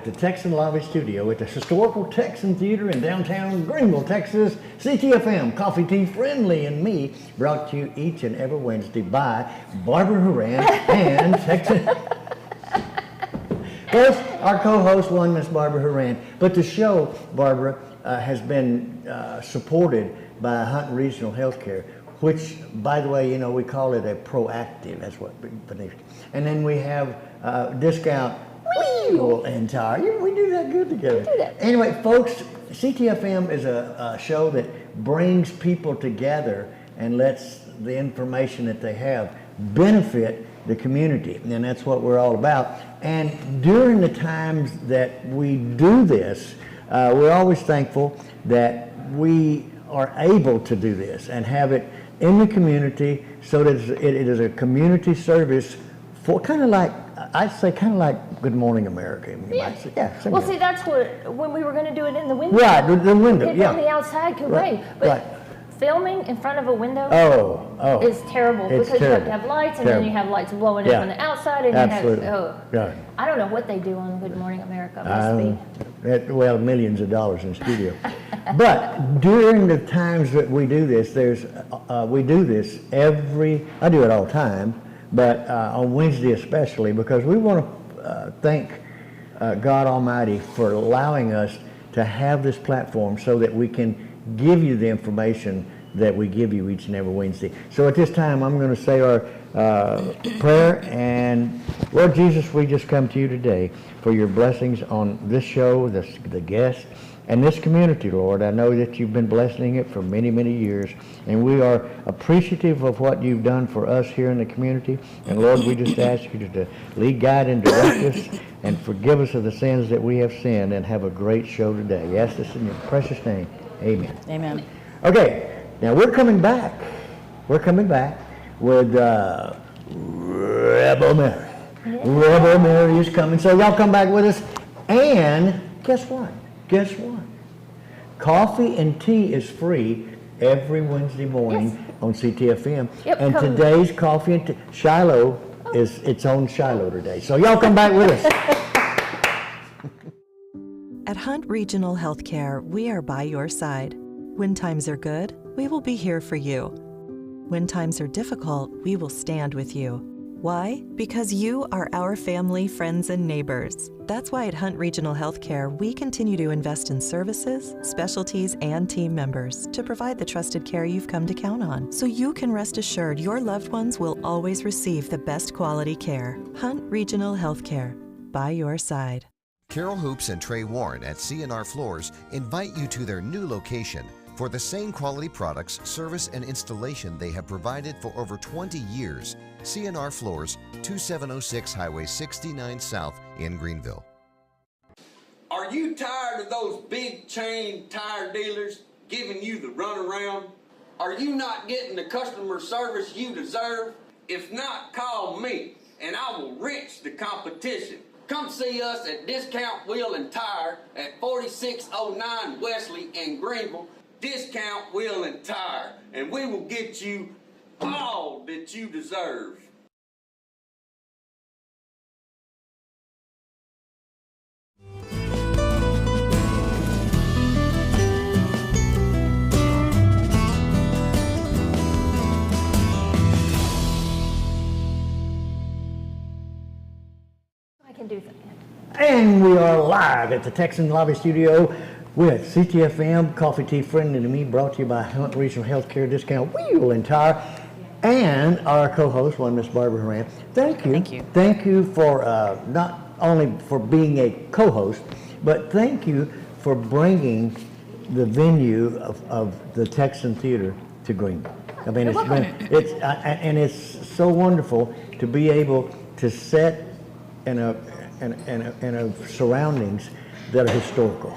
at the Texan Lobby Studio at the Historical Texan Theater in downtown Greenville, Texas. CTFM, Coffee Tea Friendly, and me, brought to you each and every Wednesday by Barbara Horan and Texan. First, our co-host, one Miss Barbara Horan. But the show, Barbara, has been supported by Hunt Regional Healthcare, which, by the way, you know, we call it a proactive. That's what beneath. And then we have discount wheel and tire. We do that good together. We do that. Anyway, folks, CTFM is a show that brings people together and lets the information that they have benefit the community, and that's what we're all about. And during the times that we do this, we're always thankful that we are able to do this and have it in the community, so that it is a community service for kind of like, I'd say kind of like Good Morning America. Yeah. Yeah. Well, see, that's what, when we were going to do it in the window. Right, the window, yeah. On the outside could wait. But filming in front of a window is terrible, because you have to have lights, and then you have lights blowing in from the outside, and absolutely. you have, I don't know what they do on Good Morning America. Well, millions of dollars in studio. But during the times that we do this, we do this I do it all the time, but on Wednesday especially, because we want to thank God Almighty for allowing us to have this platform so that we can give you the information that we give you each and every Wednesday. So at this time, I'm going to say our prayer. And Lord Jesus, we just come to you today for your blessings on this show, the guests, and this community, Lord. I know that you've been blessing it for many, many years, and we are appreciative of what you've done for us here in the community. And Lord, we just ask you to lead, guide, and direct us, and forgive us of the sins that we have sinned, and have a great show today. We ask this in your precious name. Amen. Amen. Okay, now we're coming back. We're coming back with Rebel Mary. Yeah. Rebel Mary is coming. So y'all come back with us. And guess what? Guess what? Coffee and tea is free every Wednesday morning on CTFM. Yep, and today's coffee and tea, Shiloh is its own Shiloh today. So y'all come back with us. At Hunt Regional Healthcare, we are by your side. When times are good, we will be here for you. When times are difficult, we will stand with you. Why? Because you are our family, friends, and neighbors. That's why at Hunt Regional Healthcare, we continue to invest in services, specialties, and team members to provide the trusted care you've come to count on, so you can rest assured your loved ones will always receive the best quality care. Hunt Regional Healthcare, by your side. Carol Hoops and Trey Warren at C&R Floors invite you to their new location for the same quality products, service, and installation they have provided for over 20 years. C&R Floors, 2706 Highway 69 South in Greenville. Are you tired of those big chain tire dealers giving you the runaround? Are you not getting the customer service you deserve? If not, call me and I will wrench the competition. Come see us at Discount Wheel and Tire at 4609 Wesley in Greenville. Discount Wheel and Tire, and we will get you all that you deserve. I can do that. And we are live at the Texan Lobby Studio with CTFM, Coffee Tea Friendly to Me, brought to you by Hunt Regional Healthcare, Discount Wheel and Tire, and our co-host, one Miss Barbara Horan. Thank you. Thank you. Thank you for not only for being a co-host, but thank you for bringing the venue of the Texan Theater to Greenville. I mean, it's so wonderful to be able to set in a surroundings that are historical.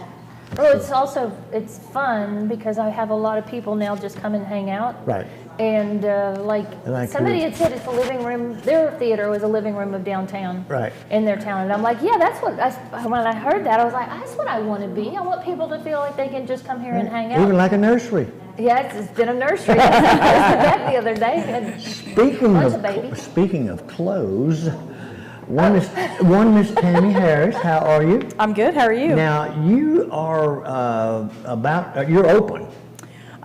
Well, it's fun because I have a lot of people now just come and hang out. Right. And like somebody had said it's a living room, their theater was a living room of downtown. Right. In their town. And I'm like, yeah, when I heard that, I was like, that's what I want to be. I want people to feel like they can just come here and hang out. Even like a nursery. Yeah, it's been a nursery. I was the other day. Speaking of clothes, One Miss Tammy Harris. How are you? I'm good. How are you? Now, you are you're open.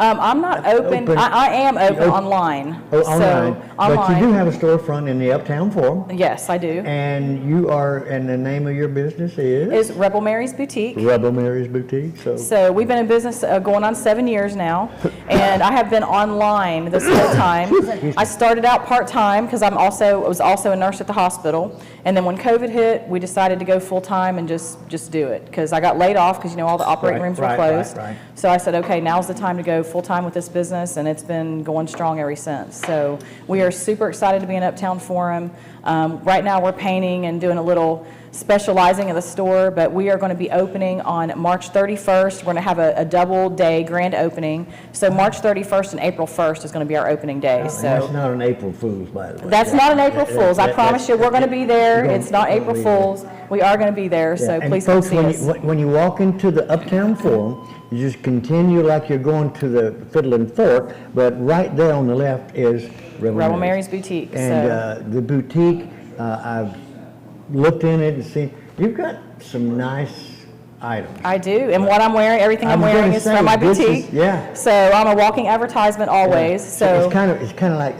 I'm not open. I am open online. Oh, online. So, but you do have a storefront in the Uptown Forum. Yes, I do. And and the name of your business is? Rebel Mary's Boutique. Rebel Mary's Boutique. So we've been in business going on 7 years now, and I have been online this whole time. I started out part-time because I was also a nurse at the hospital, and then when COVID hit, we decided to go full-time and just do it because I got laid off because all the operating rooms were closed. Right. So I said, okay, now's the time to go full-time with this business, and it's been going strong ever since. So we are super excited to be in Uptown Forum. Right now we're painting and doing a little specializing of the store, but we are going to be opening on March 31st. We're going to have a double day grand opening. So March 31st and April 1st is going to be our opening day. So that's not an April Fool's, by the way. That's not an April Fool's. I promise you, we're going to be there. It's not April Fool's. We are going to be there, so please come see us. When you walk into the Uptown Forum, you just continue like you're going to the Fiddle and Fork, but right there on the left is Rebel Mary's Boutique. And the boutique, I've looked in it and seen, you've got some nice items. I do, and what I'm wearing, everything I'm wearing is from my boutique. So I'm a walking advertisement always. So it's kind of like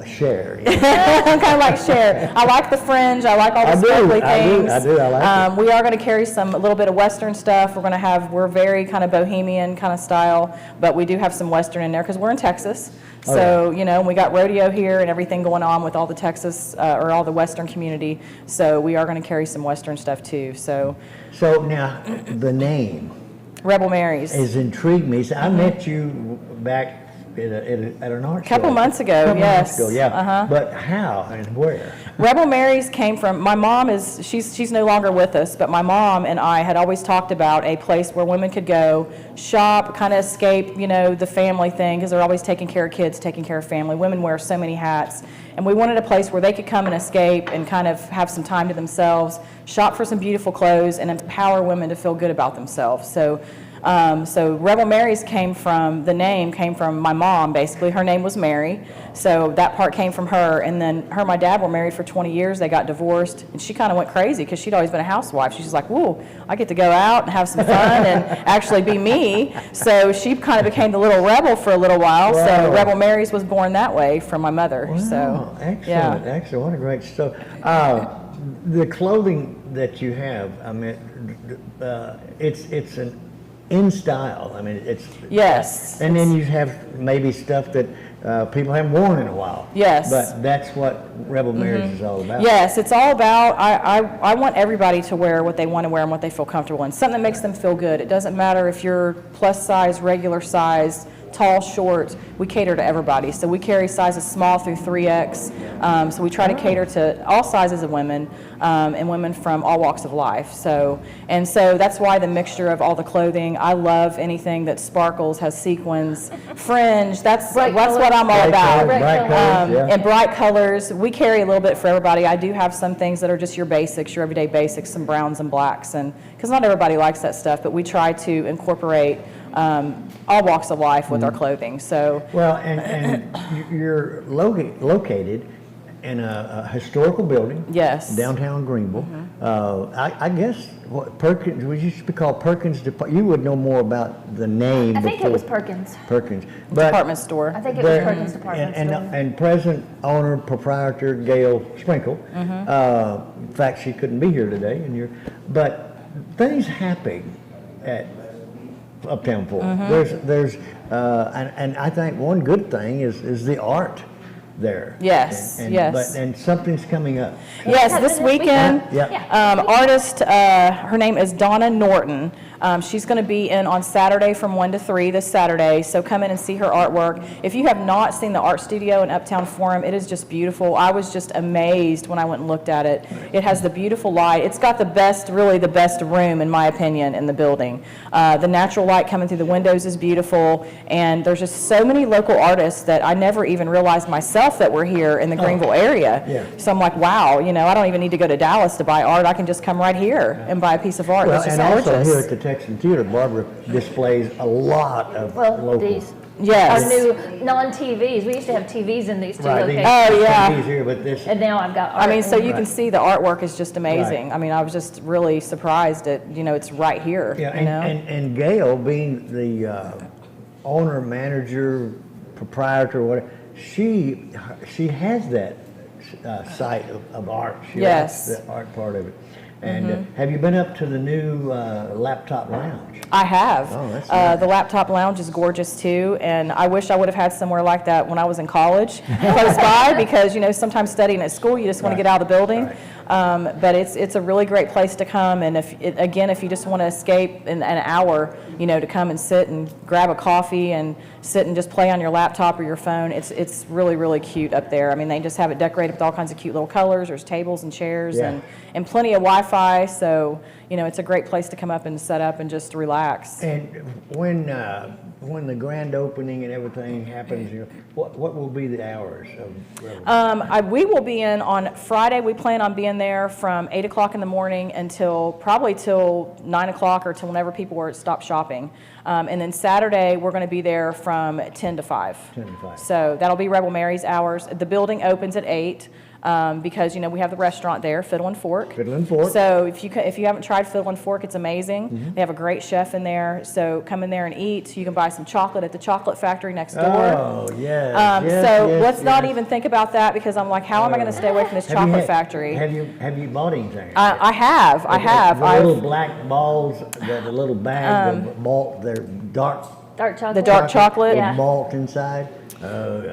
Cher. I'm kind of like Cher. I like the fringe. I like all the sparkly things. I do. I like it. We are going to carry a little bit of Western stuff. We're very kind of bohemian kind of style, but we do have some Western in there because we're in Texas. So, we got rodeo here and everything going on with all the Texas or all the Western community. So we are going to carry some Western stuff too. So now the name Rebel Mary's has intrigued me. So I met you back at an art show. A couple months ago, yes. But how and where? Rebel Mary's came from, my mom she's no longer with us, but my mom and I had always talked about a place where women could go, shop, kind of escape, the family thing, because they're always taking care of kids, taking care of family. Women wear so many hats. And we wanted a place where they could come and escape and kind of have some time to themselves, shop for some beautiful clothes, and empower women to feel good about themselves. So Rebel Mary's the name came from my mom, basically. Her name was Mary, so that part came from her. And then her and my dad were married for 20 years. They got divorced, and she kind of went crazy because she'd always been a housewife. She's like, whoa, I get to go out and have some fun and actually be me. So she kind of became the little rebel for a little while. Wow. So Rebel Mary's was born that way from my mother. Wow, so excellent, excellent. What a great story. The clothing that you have, I mean, it's an in style. I mean, it's yes. And then you have maybe stuff that people haven't worn in a while. Yes. But that's what Rebel Mary's is all about. Yes, it's all about. I want everybody to wear what they want to wear and what they feel comfortable in. Something that makes them feel good. It doesn't matter if you're plus size, regular size, tall, short. We cater to everybody. So we carry sizes small through 3X. So we try to cater to all sizes of women and women from all walks of life. So that's why the mixture of all the clothing. I love anything that sparkles, has sequins, fringe. That's what I'm all about. And bright colors. We carry a little bit for everybody. I do have some things that are just your basics, your everyday basics, some browns and blacks, and because not everybody likes that stuff, but we try to incorporate all walks of life with our clothing. So well, and you're located in a historical building. Yes. Downtown Greenville. I guess what Perkins, we used to be called Perkins. You would know more about the name. I think it was Perkins. Perkins. Department store. I think it was Perkins Department Store. And present owner, proprietor Gail Sprinkle. In fact, she couldn't be here today. But things happen at Uptown Forum. There's and I think one good thing is the art there. Yes, yes. And something's coming up. Yes, this weekend. Artist, her name is Donna Norton. She's going to be in on Saturday from 1 to 3 this Saturday, so come in and see her artwork. If you have not seen the art studio in Uptown Forum, it is just beautiful. I was just amazed when I went and looked at it. It has the beautiful light. It's got the best room, in my opinion, in the building. The natural light coming through the windows is beautiful, and there's just so many local artists that I never even realized myself that were here in the Greenville area. Yeah. So I'm like, wow, I don't even need to go to Dallas to buy art. I can just come right here and buy a piece of art. Well, It's just and gorgeous. also here at the Texan Theater, Barbara displays a lot of local. Yes. Our new non-TVs. We used to have TVs in these two locations. Oh, yeah. Easier, but this. And now I've got art. I mean, so you can see the artwork is just amazing. Right. I mean, I was just really surprised at, it's right here, Yeah, you know? and Gail, being the owner, manager, proprietor, whatever, she has that site of art. She Yes. likes the art part of it. And have you been up to the new laptop lounge? I have. Oh, that's nice. The laptop lounge is gorgeous too, and I wish I would have had somewhere like that when I was in college, close by, because sometimes studying at school, you just want to get out of the building. Right. But it's a really great place to come, and if you just want to escape in an hour, to come and sit and grab a coffee and sit and just play on your laptop or your phone, it's really, really cute up there. I mean, they just have it decorated with all kinds of cute little colors. There's tables and chairs and plenty of Wi-Fi, so it's a great place to come up and set up and just relax. And when the grand opening and everything happens, what will be the hours of We will be in on Friday. We plan on being there from 8 o'clock in the morning until probably till 9 o'clock or till whenever people stop shopping. And then Saturday, we're going to be there from 10 to 5. 10 to 5. So that'll be Rebel Mary's hours. The building opens at 8. Because we have the restaurant there, Fiddle and Fork. Fiddle and Fork. So if you haven't tried Fiddle and Fork, it's amazing. They have a great chef in there. So come in there and eat. You can buy some chocolate at the chocolate factory next door. Oh, yes. Let's not even think about that, because I'm like, how am I going to stay away from this chocolate factory? Have you bought anything? I have. The little black balls, the little bag, the malt, they're dark chocolate. The dark chocolate. with malt inside.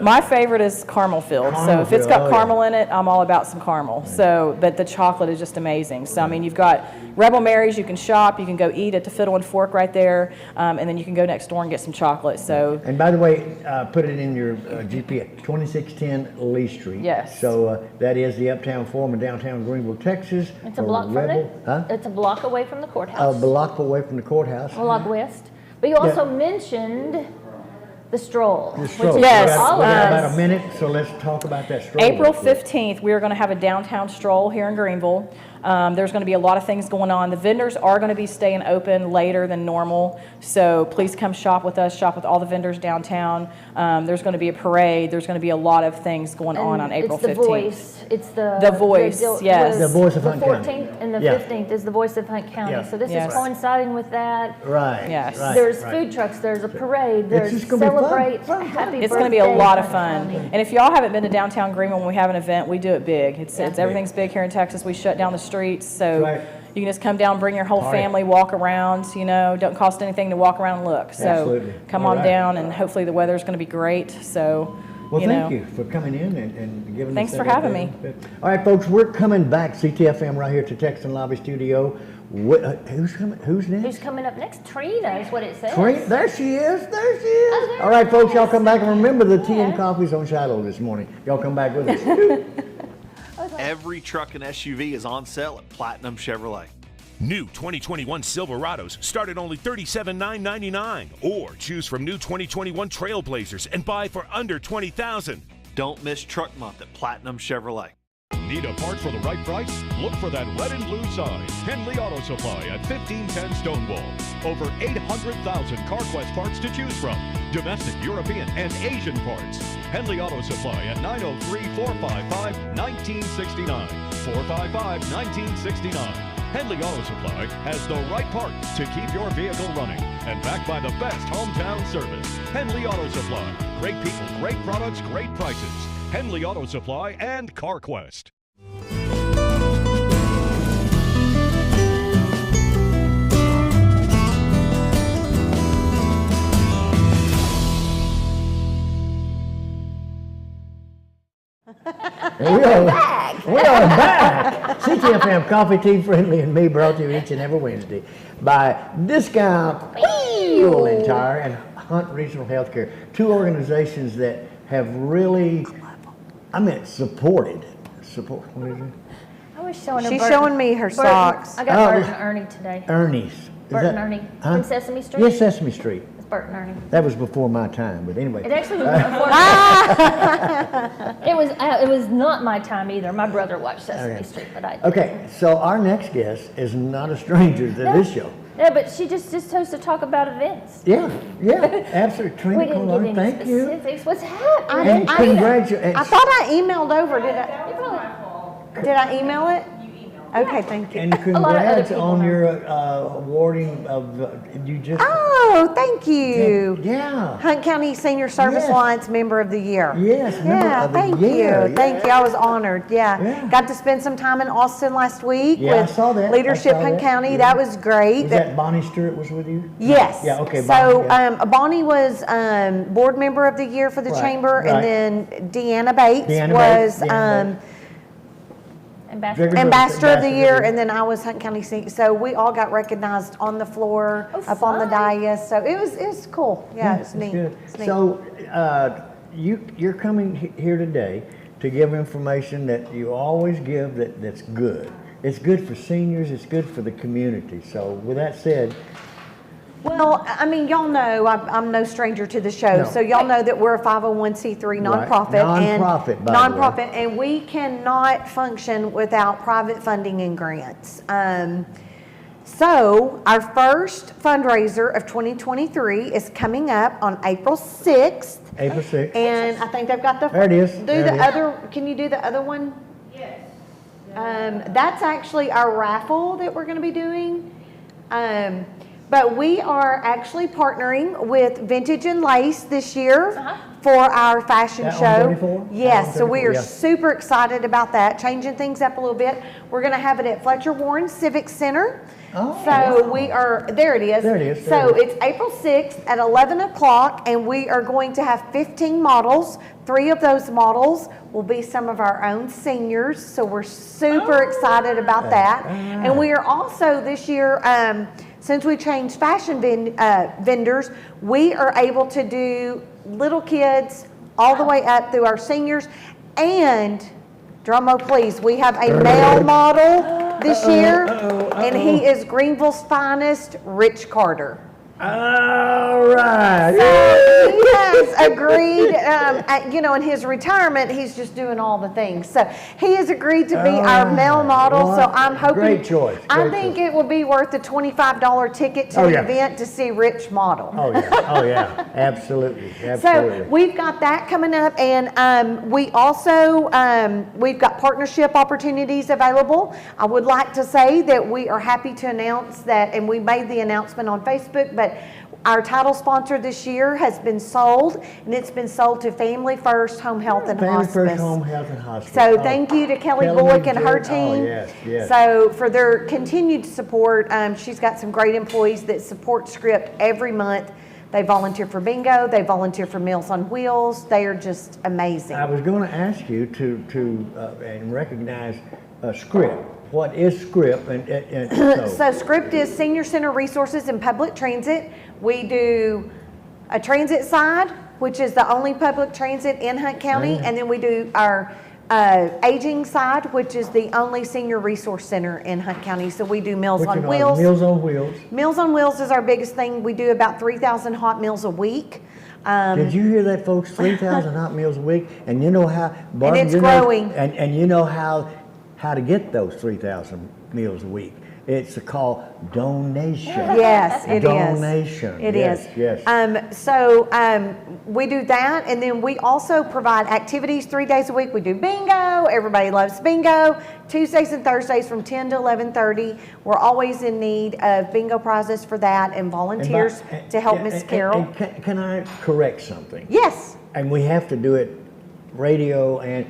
My favorite is caramel filled. So if it's got caramel in it, I'm all about some caramel. So, but the chocolate is just amazing. So I mean, you've got Rebel Mary's. You can shop. You can go eat at the Fiddle and Fork right there, and then you can go next door and get some chocolate. So. And by the way, put it in your GPS, 2610 Lee Street. Yes. So that is the Uptown Forum in downtown Greenville, Texas. It's a block from It's a block away from the courthouse. A block away from the courthouse. A block west. But you also mentioned the stroll. Yes. We got about a minute, so let's talk about that stroll. April 15th, we are going to have a downtown stroll here in Greenville. There's going to be a lot of things going on. The vendors are going to be staying open later than normal, so please come shop with us, shop with all the vendors downtown. There's going to be a parade. There's going to be a lot of things going on April 15th. It's the Voice. It's The Voice, yes. The Voice of Hunt County. The 14th and the 15th is the Voice of Hunt County. Yeah. So this is coinciding with that. Right. Yes. Right, There's right. food trucks. There's a parade. There's just gonna be fun. celebrate Fun. happy It's birthday. going to be a lot of Hunt fun. County. And if y'all haven't been to downtown Greenville when we have an event, we do it big. It's everything's big here in Texas. We shut down the streets, so you can just come down, bring your whole family, walk around. Don't cost anything to walk around and look. So Absolutely. come All on right. down, and hopefully the weather's going to be great. So. Well, thank you for coming in and giving us Thanks for that having update. me. All right, folks, we're coming back. CTFM right here to Texan Lobby Studio. Who's coming? Who's next? Who's coming up next? Trina is what it says. Trina, there she is. There she is. Oh, there All right, she folks, y'all is. come back and remember the tea and coffee's on Shiloh this morning. Y'all come back with us. Every truck and SUV is on sale at Platinum Chevrolet. New 2021 Silverados start at only $37,999, or choose from new 2021 Trailblazers and buy for under $20,000. Don't miss Truck Month at Platinum Chevrolet. Need a part for the right price? Look for that red and blue sign. Henley Auto Supply at 1510 Stonewall. Over 800,000 CarQuest parts to choose from. Domestic, European, and Asian parts. Henley Auto Supply at 903-455-1969. 455-1969. Henley Auto Supply has the right part to keep your vehicle running, and backed by the best hometown service. Henley Auto Supply. Great people, great products, great prices. Henley Auto Supply and CarQuest. We are back. CTFM Coffee, Tea, Friendly, and Me, brought to you each and every Wednesday by Discount Wheel and Tire and Hunt Regional Healthcare, two organizations that have really, supported. What is it? I was showing her She's Bert- showing me her Bert- socks. I got Bert and Ernie today. Ernie's. Bert and Ernie. In Sesame Street? Yes, Sesame Street. It's Bert and Ernie. That was before my time, but anyway. It actually was before. It was not my time either. My brother watched Sesame Street, but I didn't. Okay, so our next guest is not a stranger to this show. Yeah, but she just chose to talk about events. Yeah, absolutely. Trina, We didn't get any thank you. specifics. What's happening? And congratulations. I thought I emailed over. Did I email it? Okay, thank you. And congrats on your awarding of, you just. Oh, thank you. Yeah. Hunt County Senior Service Yes. Alliance Member of the Year. Yes, member of the thank year. you. Thank you. I was honored. Yeah. Got to spend some time in Austin last week Yeah, I with saw that. Leadership I saw Hunt that. County. Yeah. That was great. Was that Bonnie Stewart was with you? Yes. Yeah, okay. So Bonnie, yeah. Bonnie was Board Member of the Year for the Right, Chamber, right. and then Deanna Bates was Ambassador of the Year, and then I was Hunt County Senior. So we all got recognized on the floor, up on the dais. So it was cool. Yeah, it's neat. Good. It's neat. So you're coming here today to give information that you always give that's good. It's good for seniors. It's good for the community. So with that said. Well, I mean, y'all know I'm no stranger to the show, so y'all know that we're a 501c3 nonprofit. Nonprofit, and we cannot function without private funding and grants. So our first fundraiser of 2023 is coming up on April 6th. April 6th. And I think they've got the. There it is. Can you do the other one? Yes. That's actually our raffle that we're going to be doing. But we are actually partnering with Vintage and Lace this year for our fashion show. 34? Yes, so we are super excited about that, changing things up a little bit. We're going to have it at Fletcher Warren Civic Center. Oh, so we are, there it is. There it is. So it's April 6th at 11 o'clock, and we are going to have 15 models. 3 of those models will be some of our own seniors, so we're super excited about that. And we are also this year, since we changed fashion vendors, we are able to do little kids all the way up through our seniors. And, drum roll please, we have a male model this year, and he is Greenville's finest, Rich Carter. All right. So he has agreed, in his retirement, he's just doing all the things. So he has agreed to be our male model. So I'm hoping. Great choice. I think it will be worth the $25 ticket to the event to see Rich model. Oh yeah. Absolutely. So we've got that coming up, and we also we've got partnership opportunities available. I would like to say that we are happy to announce that, and we made the announcement on Facebook, but our title sponsor this year has been sold, and it's been sold to Family First Home Health and Hospice. Family First Home Health and Hospice. So thank you to Kelly Bullock and her team. Yes. So for their continued support, she's got some great employees that support Script every month. They volunteer for bingo. They volunteer for Meals on Wheels. They are just amazing. I was going to ask you to and recognize Script. What is Script? So Script is Senior Center Resources and Public Transit. We do a transit side, which is the only public transit in Hunt County, and then we do our aging side, which is the only senior resource center in Hunt County. So we do Meals on Wheels. Meals on Wheels. Meals on Wheels is our biggest thing. We do about 3,000 hot meals a week. Did you hear that, folks? 3,000 hot meals a week, and you know how. Barbara, and it's growing. And you know how to get those 3,000 meals a week. It's called donation. Yes, it donation. It is. Yes. So we do that, and then we also provide activities 3 days a week. We do bingo. Everybody loves bingo. Tuesdays and Thursdays from 10 to 11:30. We're always in need of bingo prizes for that and volunteers to help Miss Carol. Can I correct something? Yes. And we have to do it radio, and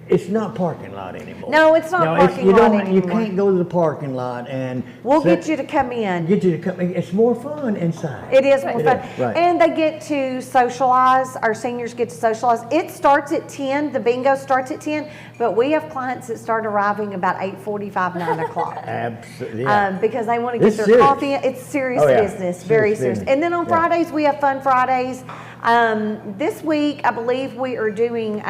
it's not parking lot anymore. No, it's not parking lot anymore. You can't go to the parking lot and. We'll get you to come in. It's more fun inside. It is more fun. Right. And they get to socialize. Our seniors get to socialize. It starts at 10. The bingo starts at 10. But we have clients that start arriving about 8:45, 9 o'clock. Absolutely. Because they want to get their coffee. It's serious business. Very serious. And then on Fridays, we have Fun Fridays. This week, I believe we are doing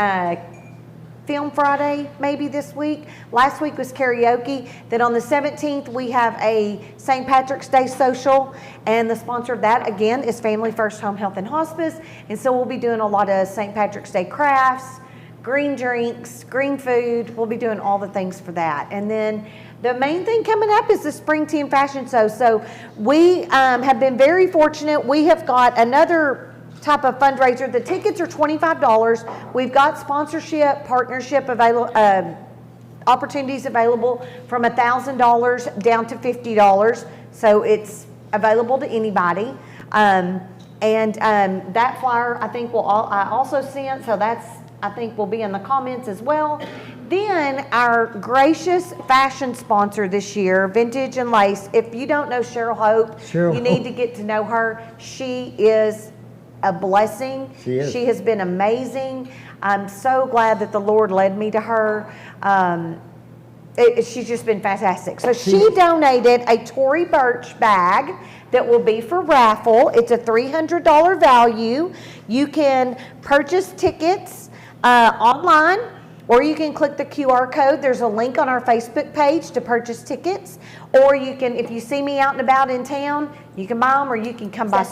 Film Friday, maybe this week. Last week was karaoke. Then on the 17th, we have a St. Patrick's Day social, and the sponsor of that, again, is Family First Home Health and Hospice. And so we'll be doing a lot of St. Patrick's Day crafts, green drinks, green food. We'll be doing all the things for that. And then The main thing coming up is the Spring Teen Fashion Show. So we have been very fortunate. We have got another type of fundraiser. The tickets are $25. We've got sponsorship, partnership opportunities available from $1,000 down to $50. So it's available to anybody. That flyer I think I also sent, so that's I think will be in the comments as well. Then our gracious fashion sponsor this year, Vintage and Lace. If you don't know Cheryl Hope, you need to get to know her. She is a blessing. She is. She has been amazing. I'm so glad that the Lord led me to her. She's just been fantastic. So she donated a Tory Burch bag that will be for raffle. It's a $300 value. You can purchase tickets online, or you can click the QR code. There's a link on our Facebook page to purchase tickets, or you can, if you see me out and about in town, you can buy them, or you can come by.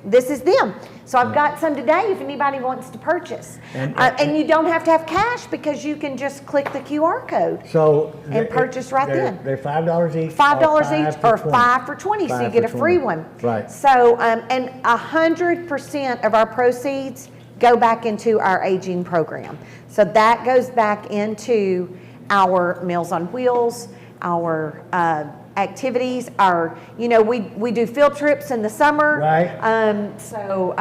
This is them. So I've got some today if anybody wants to purchase. And you don't have to have cash because you can just click the QR code and purchase right then. They're $5 each. $5 each or 5 for 20, so you get a free one. Right. So, and 100% of our proceeds go back into our aging program. So that goes back into our Meals on Wheels, our activities, our, we do field trips in the summer. Right. So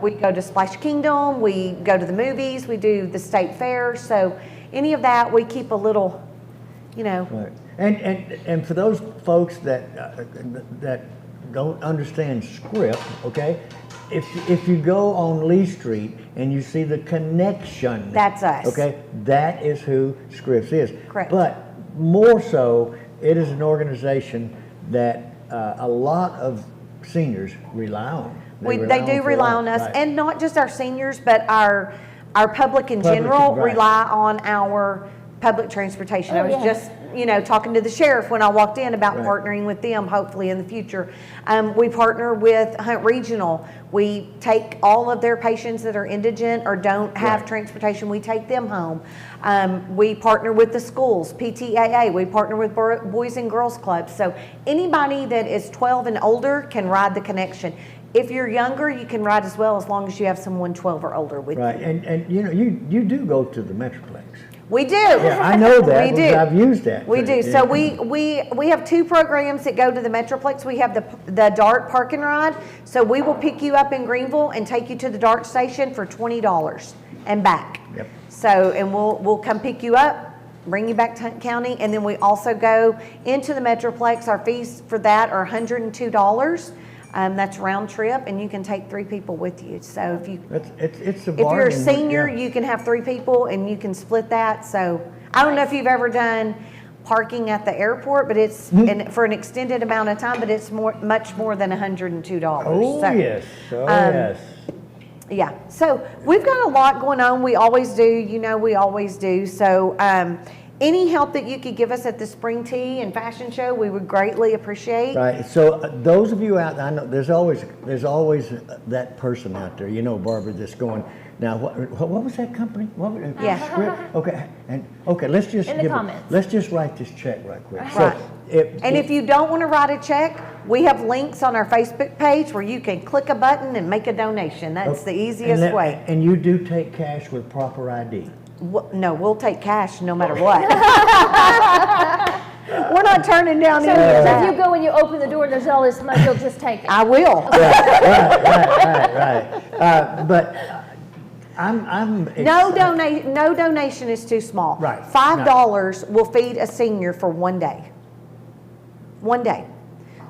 we go to Splash Kingdom, we go to the movies, we do the state fair. So any of that, we keep a little, Right. And for those folks that don't understand script, okay? If you go on Lee Street and you see the Connection, that's us. Okay, that is who Scripps is. Correct. But more so, it is an organization that a lot of seniors rely on. They do rely on us, and not just our seniors, but our public in general rely on our public transportation. I was just talking to the sheriff when I walked in about partnering with them, hopefully in the future. We partner with Hunt Regional. We take all of their patients that are indigent or don't have transportation, we take them home. We partner with the schools, PTAA. We partner with Boys and Girls Clubs. So anybody that is 12 and older can ride the Connection. If you're younger, you can ride as well, as long as you have someone 12 or older with you. Right, and you do go to the Metroplex. We do. Yeah, I know that. We do. I've used that. We do. Yeah. So we have 2 programs that go to the Metroplex. We have the DART Park and Ride. So we will pick you up in Greenville and take you to the DART station for $20 and back. Yep. So, and we'll come pick you up, bring you back to Hunt County, and then we also go into the Metroplex. Our fees for that are $102. That's round trip, and you can take 3 people with you. So if you're a senior, you can have 3 people, and you can split that. So I don't know if you've ever done parking at the airport, but it's for an extended amount of time, but it's much more than $102. Oh, so, yes. Oh, yes. Yeah. So we've got a lot going on. We always do. We always do. So any help that you could give us at the Spring Tea and Fashion Show, we would greatly appreciate. Right. So those of you out there, I know there's always that person out there, Barbara, that's going, now what was that company? What was it? Yeah. Script? Okay. Let's just in the comments. Let's just write this check right quick. Right. So if you don't want to write a check, we have links on our Facebook page where you can click a button and make a donation. That's the easiest way. And you do take cash with proper ID. No, we'll take cash no matter what. We're not turning down any of that. So if you go and you open the door and there's all this money, you'll just take it. I will. Right. But I'm no donation is too small. Right. $5 will feed a senior for 1 day. 1 day.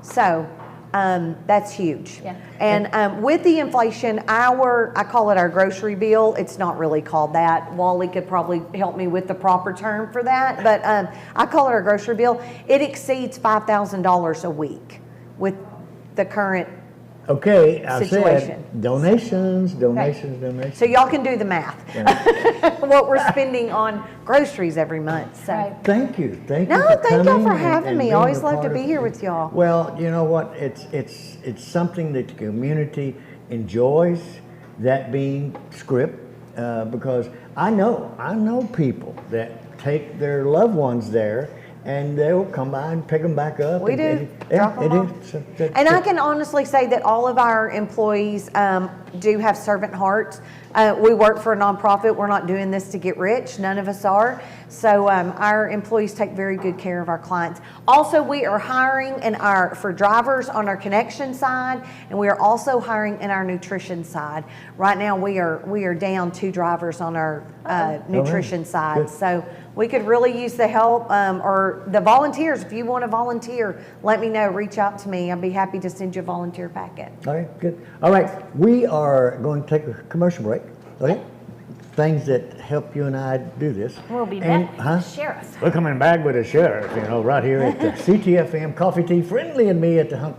So that's huge. Yeah. And with the inflation, I call it our grocery bill. It's not really called that. Wallie could probably help me with the proper term for that. But I call it our grocery bill. It exceeds $5,000 a week with the current situation. Said donations. So y'all can do the math. Yeah. What we're spending on groceries every month. So thank you. Thank y'all for having me. I always love to be here with y'all. Well, you know what? It's something that the community enjoys, that being Script, because I know people that take their loved ones there, and they'll come by and pick them back up. We do. Yeah, Drop 'em off. And I can honestly say that all of our employees do have servant hearts. We work for a nonprofit. We're not doing this to get rich. None of us are. So our employees take very good care of our clients. Also, we are hiring for drivers on our connection side, and we are also hiring in our nutrition side. Right now, we are down 2 drivers on our nutrition side. Good. So we could really use the help or the volunteers. If you want to volunteer, let me know. Reach out to me. I'd be happy to send you a volunteer packet. All right, good. All right, we are going to take a commercial break. Okay? Things that help you and I do this. We'll be back with the sheriff. We're coming back with the sheriff, right here at the CTFM Coffee Tea Friendly and me at the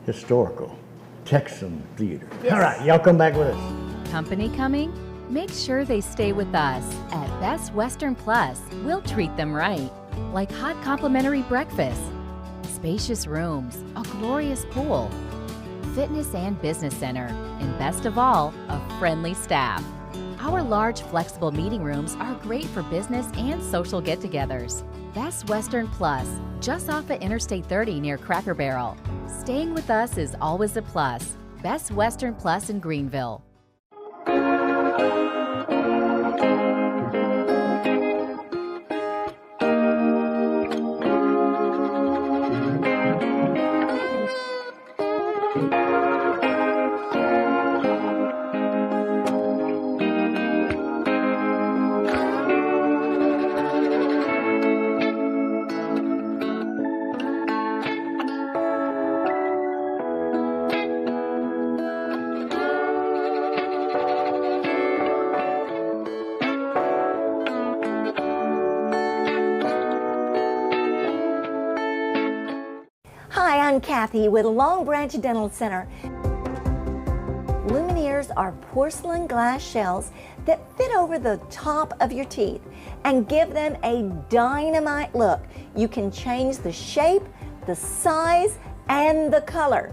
Historical Texan Theater. Yes. All right, y'all come back with us. Company coming? Make sure they stay with us. At Best Western Plus, we'll treat them right. Like hot complimentary breakfast, spacious rooms, a glorious pool, fitness and business center, and best of all, a friendly staff. Our large, flexible meeting rooms are great for business and social get-togethers. Best Western Plus, just off of Interstate 30 near Cracker Barrel. Staying with us is always a plus. Best Western Plus in Greenville. I'm Kathy with Long Branch Dental Center. Lumineers are porcelain glass shells that fit over the top of your teeth and give them a dynamite look. You can change the shape, the size, and the color.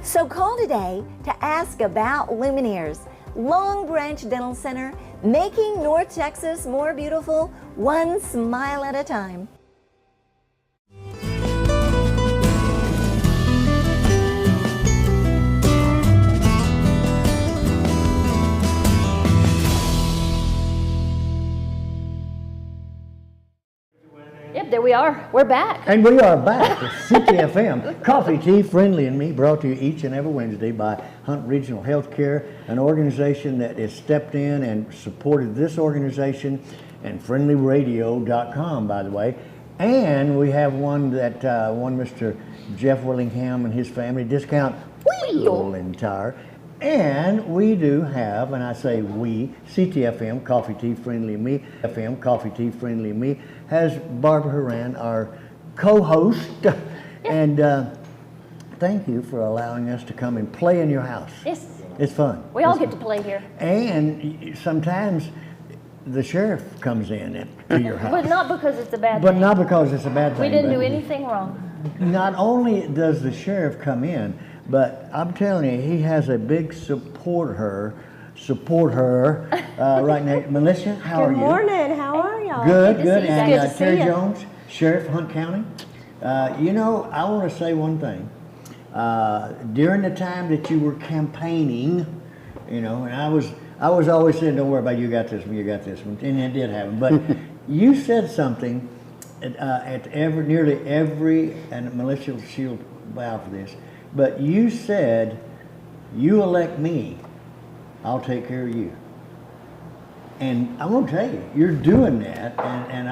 So call today to ask about Lumineers. Long Branch Dental Center, making North Texas more beautiful, one smile at a time. Yep, there we are. We're back. And we are back with CTFM Coffee Tea Friendly and Me, brought to you each and every Wednesday by Hunt Regional Healthcare, an organization that has stepped in and supported this organization, and friendlyradio.com, by the way. And we have one that Mr. Jeff Willingham and his family, Discount Wheel and Tire. And we do have, and I say we, CTFM Coffee Tea Friendly Me, FM Coffee Tea Friendly Me, has Barbara Horan, our co-host. Yes. And thank you for allowing us to come and play in your house. Yes. It's fun. We all get to play here. And sometimes the sheriff comes in to your house. But not because it's a bad thing. But not because it's a bad thing. We didn't do anything wrong. Not only does the sheriff come in, but I'm telling you, he has a big support her right now. Melissa, how are you? Good morning. How are y'all? Good. And Terry Jones, Sheriff, Hunt County. I want to say one thing. During the time that you were campaigning, and I was always saying, "Don't worry about it, you got this one," and it did happen. But you said something at nearly every, and Melissa, she'll bow for this. But you said, "You elect me, I'll take care of you." And I'm gonna tell you, you're doing that, and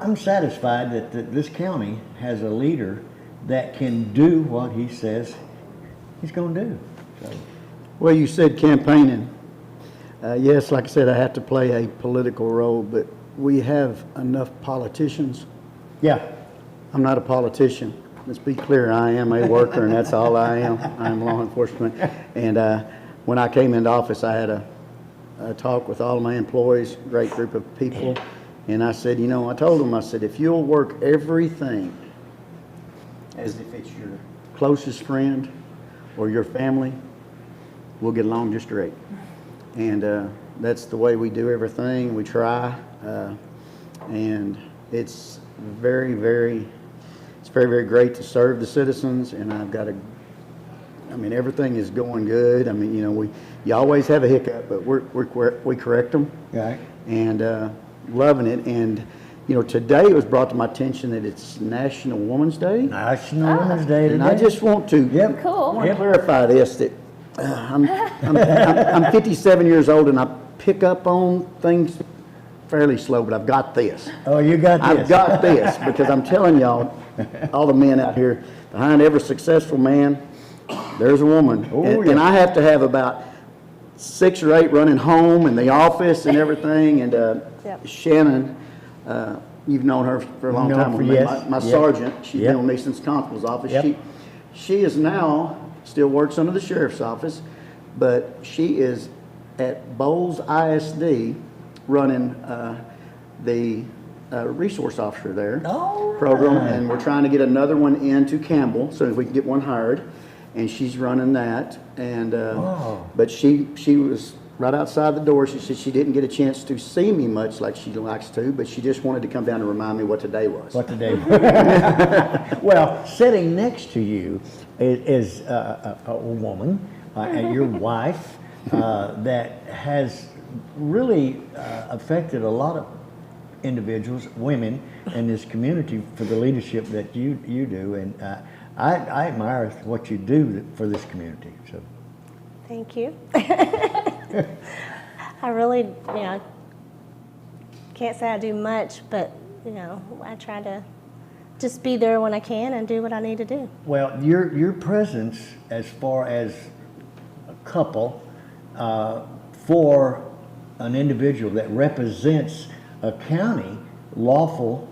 I'm satisfied that this county has a leader that can do what he says he's gonna do. So. Well, you said campaigning. Yes, like I said, I have to play a political role, but we have enough politicians. Yeah. I'm not a politician. Let's be clear, I am a worker, and that's all I am. I am law enforcement. And when I came into office, I had a talk with all of my employees, great group of people, and I said, I told them, I said, if you'll work everything as if it's your closest friend or your family, we'll get along just great. And that's the way we do everything. We try, and it's very, very great to serve the citizens. And everything is going good. You always have a hiccup, but we correct them. Right. And loving it. And today it was brought to my attention that it's National Women's Day. National Women's Day today. And I just want to clarify this, that I'm 57 years old and I pick up on things fairly slow, but I've got this. Oh, you got this. I've got this, because I'm telling y'all, all the men out here, behind every successful man, there's a woman. And I have to have about 6 or 8 running home and the office and everything. And Shannon, you've known her for a long time. My sergeant, she's been with me since Constable's office. She is now, still works under the sheriff's office, but she is at Bowles ISD running the resource officer there program, and we're trying to get another one into Campbell, so if we can get one hired, and she's running that. And but she was right outside the door. She said she didn't get a chance to see me much like she likes to, but she just wanted to come down and remind me what today was. Well, sitting next to you is a woman, your wife, that has really affected a lot of individuals, women in this community, for the leadership that you do. And I admire what you do for this community. So, thank you. I really, can't say I do much, but I try to just be there when I can and do what I need to do. Well, your presence as far as a couple for an individual that represents a county, lawful,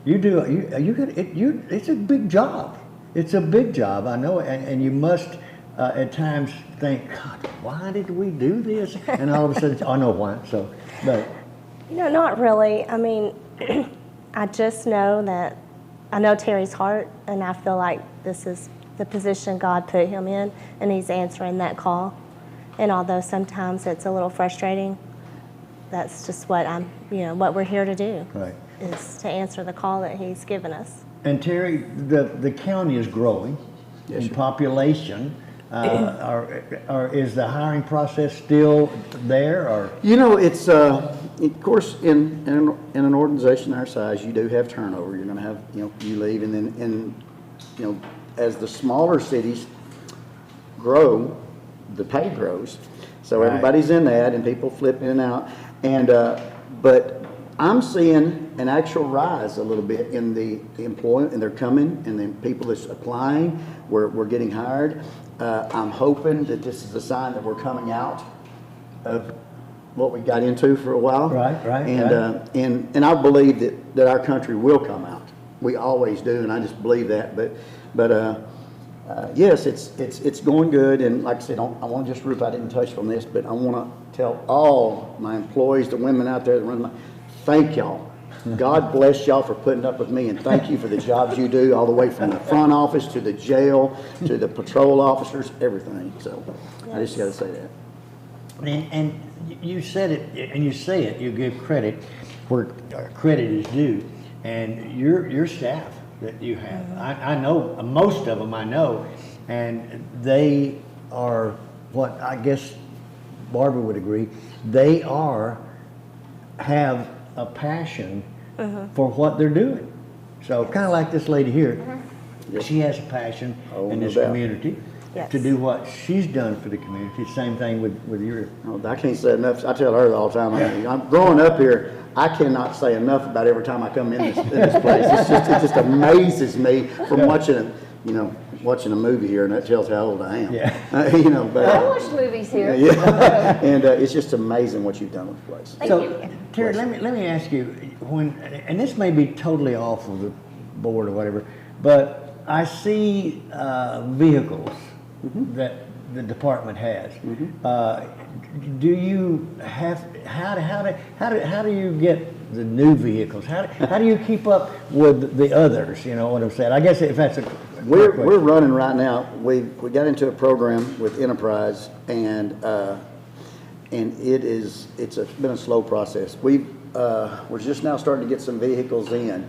it's a big job. It's a big job, I know, and you must at times think, God, why did we do this? And all of a sudden, I know why. So, but not really. I just know that I know Terry's heart, and I feel like this is the position God put him in, and he's answering that call. And although sometimes it's a little frustrating, that's just what what we're here to do. Right. Is to answer the call that he's given us. And Terry, the county is growing in population. Is the hiring process still there, or? It's of course in an organization our size, you do have turnover. You're going to have you leave, and then as the smaller cities grow, the pay grows. So everybody's in that, and people flip in and out. And but I'm seeing an actual rise a little bit in the employment, and they're coming, and then people that's applying, we're getting hired. I'm hoping that this is a sign that we're coming out of what we got into for a while. Right. And I believe that our country will come out. We always do, and I just believe that. But yes, it's going good. And like I said, I want to just, Ruth, I didn't touch on this, but I want to tell all my employees, the women out there that run thank y'all. God bless y'all for putting up with me, and thank you for the jobs you do, all the way from the front office to the jail to the patrol officers, everything. So I just got to say that. And you said it, and you say it. You give credit where credit is due, and your staff that you have. I know most of them. I know, and they are what I guess Barbara would agree. They have a passion for what they're doing. So kind of like this lady here, she has a passion in this community to do what she's done for the community. Same thing with your. Oh, I can't say enough. I tell her all the time. I'm growing up here. I cannot say enough about every time I come in this place. It just amazes me from watching a movie here, and that tells how old I am. Yeah. But I watch movies here. And it's just amazing what you've done with the place. Thank you. Terry, let me ask you, and this may be totally off of the board or whatever, but I see vehicles that the department has. Do you have how do you get the new vehicles? How do you keep up with the others? You know what I'm saying? I guess if that's we're running right now. We got into a program with Enterprise, and and it's been a slow process. We're just now starting to get some vehicles in.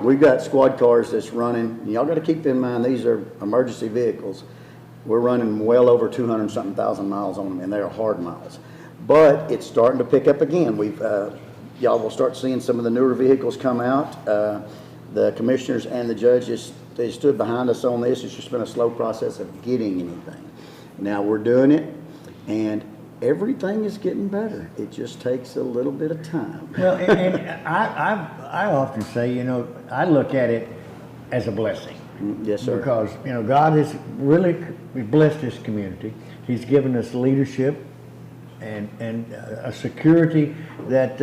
We've got squad cars that's running. Y'all got to keep in mind these are emergency vehicles. We're running well over 200-something thousand miles on them, and they're hard miles. But it's starting to pick up again. Y'all will start seeing some of the newer vehicles come out. The commissioners and the judges, they stood behind us on this. It's just been a slow process of getting anything. Now we're doing it, and everything is getting better. It just takes a little bit of time. Well, and I often say, I look at it as a blessing. Yes, sir. Because, God has really blessed this community. He's given us leadership and a security that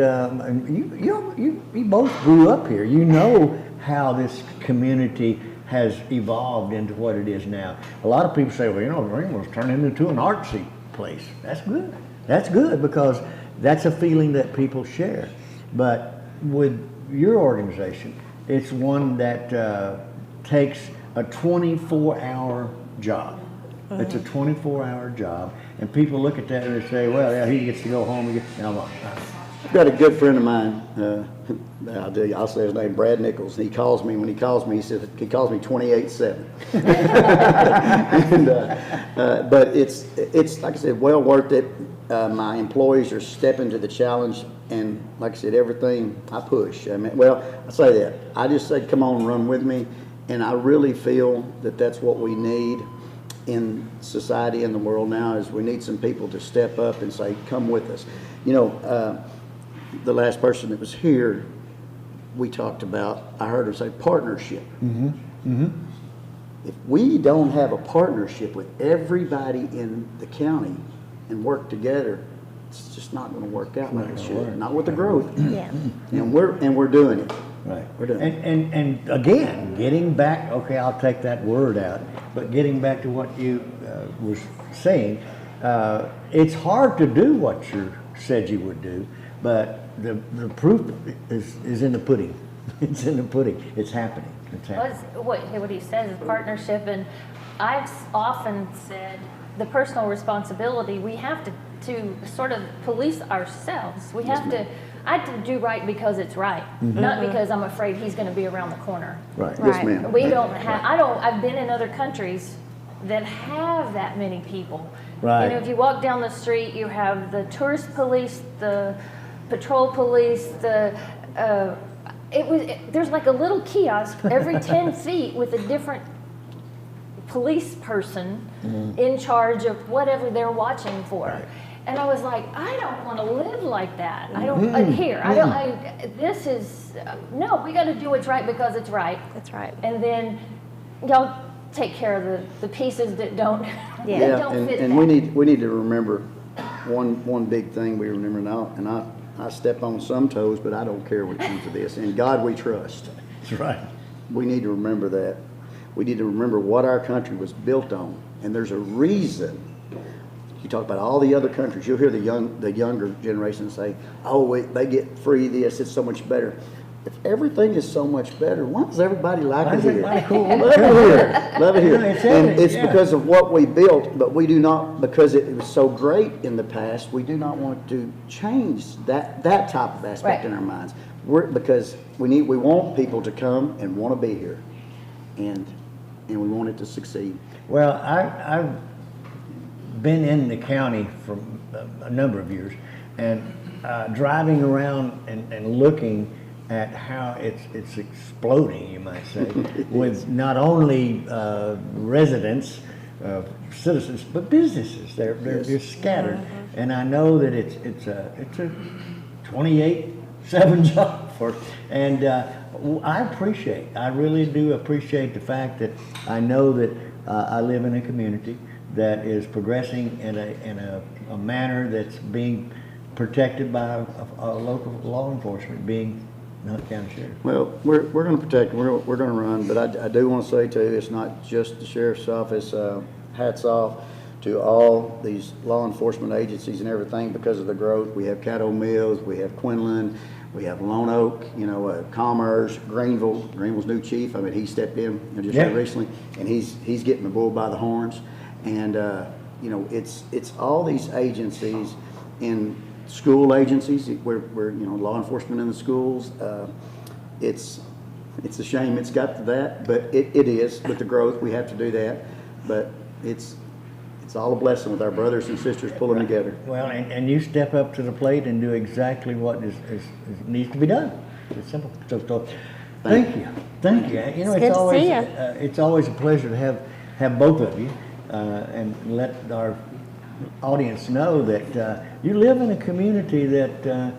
you both grew up here. You know how this community has evolved into what it is now. A lot of people say, well, Greenville's turned into an artsy place. That's good. That's good because that's a feeling that people share. But with your organization, it's one that takes a 24-hour job. Mm-hmm. It's a 24-hour job, and people look at that and they say, well, yeah, he gets to go home. I've got a good friend of mine, I'll say his name, Brad Nichols. He calls me, when he calls me, he calls me 28/7. But it's like I said, well worth it. My employees are stepping to the challenge, and like I said, everything I push. I say that. I just say, come on, run with me, and I really feel that that's what we need in society, in the world now, is we need some people to step up and say, come with us. The last person that was here, we talked about, I heard her say partnership. Mm-hmm. Mm-hmm. If we don't have a partnership with everybody in the county and work together, it's just not going to work out like it should. Not with the growth. Yeah. And we're doing it. Right. We're doing it. And again, getting back, okay, I'll take that word out, but getting back to what you was saying, it's hard to do what you said you would do, but the proof is in the pudding. It's in the pudding. It's happening. It's happening. What he says is partnership, and I've often said the personal responsibility, we have to sort of police ourselves. We have to, I have to do right because it's right, Mm-hmm. not because I'm afraid he's going to be around the corner. Right. Yes, ma'am. We don't have, I've been in other countries that have that many people. Right. If you walk down the street, you have the tourist police, the patrol police, there's like a little kiosk every 10 feet with a different police person in charge of whatever they're watching for. Right. And I was like, I don't want to live like that. I don't here. I don't. This is no. We got to do what's right because it's right. That's right. And then y'all take care of the pieces that don't. Yeah. That don't fit. And we need to remember one big thing we remember now, and I step on some toes, but I don't care when it comes to this. In God we trust. That's right. We need to remember that. We need to remember what our country was built on, and there's a reason. You talk about all the other countries, you'll hear the younger generation say, oh, they get free this, it's so much better. If everything is so much better, why does everybody like it here? Cool. Love it here. Love it here. And it's yeah. because of what we built, but we do not, because it was so great in the past, we do not want to change that type of aspect in our minds. Because we want people to come and want to be here, and we want it to succeed. Well, I've been in the county for a number of years, and driving around and looking at how it's exploding, you might say, with not only residents, citizens, but businesses. They're just scattered, and I know that it's a 28/7 job for, and I really do appreciate the fact that I know that I live in a community that is progressing in a manner that's being protected by a local law enforcement, being Hunt County Sheriff. Well, we're going to protect, we're going to run, but I do want to say too, it's not just the Sheriff's Office. Hats off to all these law enforcement agencies and everything because of the growth. We have Caddo Mills, we have Quinlan, we have Lone Oak, Commerce, Greenville's new chief. I mean, he stepped in just recently, and he's getting the bull by the horns. And it's all these agencies in school agencies, we're law enforcement in the schools. It's a shame it's got to that, but it is with the growth. We have to do that, but it's all a blessing with our brothers and sisters pulling together. Well, and you step up to the plate and do exactly what needs to be done. It's simple. So thank you. Thank you. You know, it's always a pleasure to have both of you and let our audience know that you live in a community that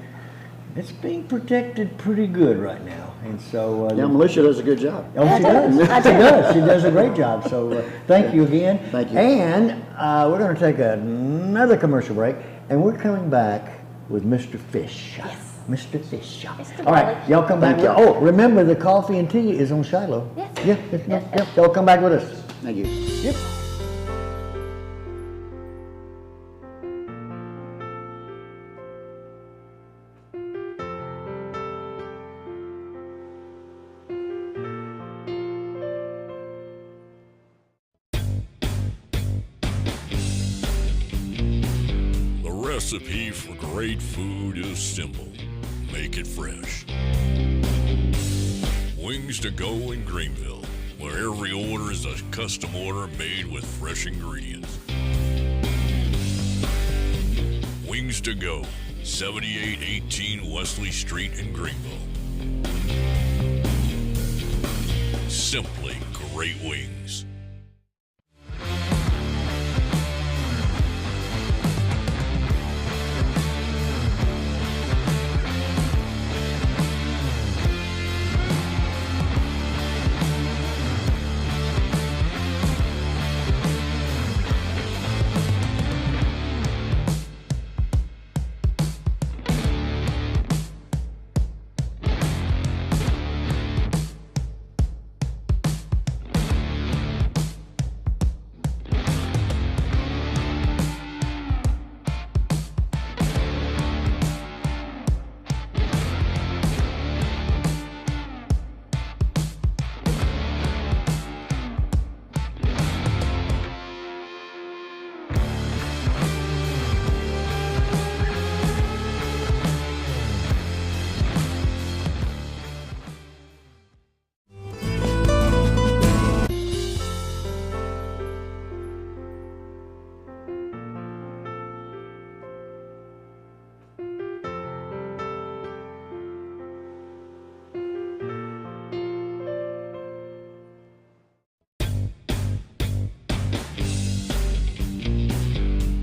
it's being protected pretty good right now. And so Militia does a good job. Oh, she does. She does. She does a great job. So thank you again. Thank you. And we're going to take another commercial break, and we're coming back with Mr. Fish. Yes. Mr. Fish. Mr. All right, y'all come back. Oh, remember the coffee and tea is on Shiloh. Yes. Yeah. Y'all come back with us. Thank you. Yep. The recipe for great food is simple. Make it fresh. Wings to Go in Greenville, where every order is a custom order made with fresh ingredients. Wings to Go, 7818 Wesley Street in Greenville. Simply great wings.